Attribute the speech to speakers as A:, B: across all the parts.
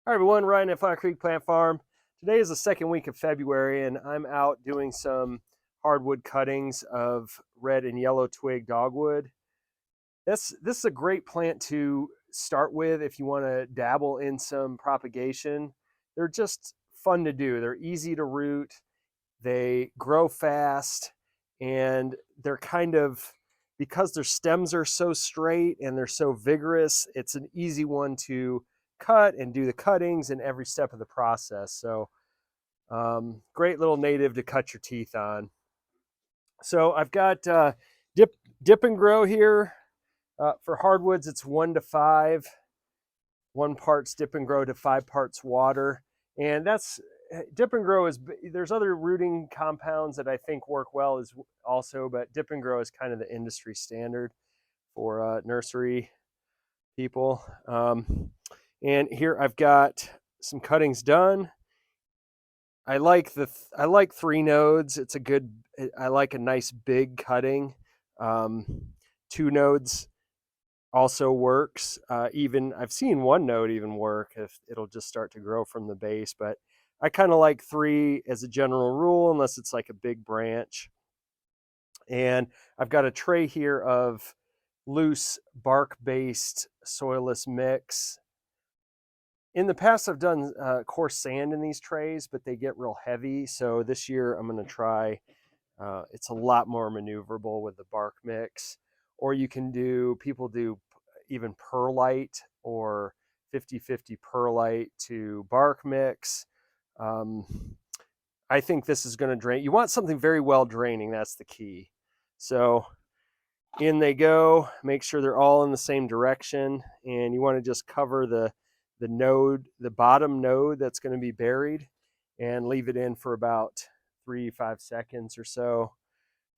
A: Hi everyone, Ryan at Fire Creek Plant Farm. Today is the second week of February and I'm out doing some hardwood cuttings of red and yellow twig dogwood. This is a great plant to start with if you want to dabble in some propagation. They're just fun to do. They're easy to root, they grow fast, and they're because their stems are so straight and they're so vigorous, it's an easy one to cut and do the cuttings in every step of the process. So great little native to cut your teeth on. So I've got dip and grow here. For hardwoods, it's 1 to 5. 1 parts dip and grow to 5 parts water. And that's dip and grow is, there's other rooting compounds that I think work well as also, but dip and grow is kind of the industry standard for nursery people. And here I've got some cuttings done. I like 3 nodes. It's a good, I like a nice big cutting. 2 nodes also works. Even I've seen 1 node even work if it'll just start to grow from the base, but I kind of like 3 as a general rule, unless it's like a big branch. And I've got a tray here of loose bark-based soilless mix. In the past, I've done coarse sand in these trays, but they get real heavy. So this year I'm going to try, it's a lot more maneuverable with the bark mix. Or you can people do even perlite or 50-50 perlite to bark mix. I think this is going to drain. You want something very well draining. That's the key. So in they go. Make sure they're all in the same direction. And you want to just cover the bottom node that's going to be buried, and leave it in for about 3-5 seconds or so.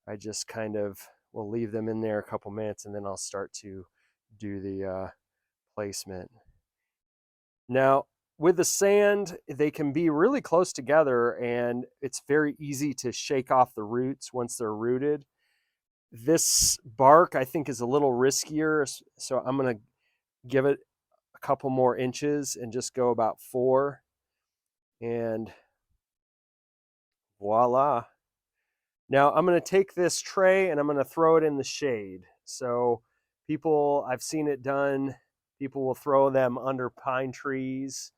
A: I just kind of will leave them in there a couple minutes, and then I'll start to do the placement. Now, with the sand, they can be really close together, and it's very easy to shake off the roots once they're rooted. This bark, I think, is a little riskier, so I'm going to give it a couple more inches and just go about 4, and voila. Now I'm going to take this tray and I'm going to throw it in the shade. So I've seen it done, people will throw them under pine trees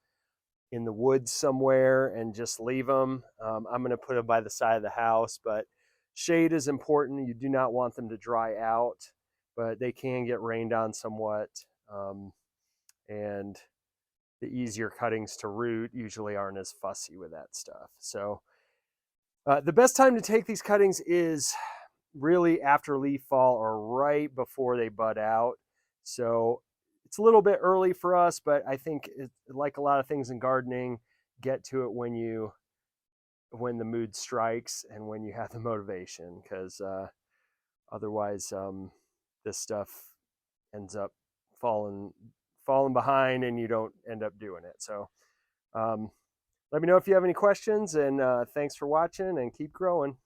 A: in the woods somewhere and just leave them. I'm going to put them by the side of the house, but shade is important. You do not want them to dry out, but they can get rained on somewhat. And the easier cuttings to root usually aren't as fussy with that stuff. So the best time to take these cuttings is really after leaf fall or right before they bud out. So it's a little bit early for us, but I think like a lot of things in gardening, get to it when the mood strikes and when you have the motivation, because otherwise this stuff ends up falling behind and you don't end up doing it. So let me know if you have any questions, and thanks for watching, and keep growing.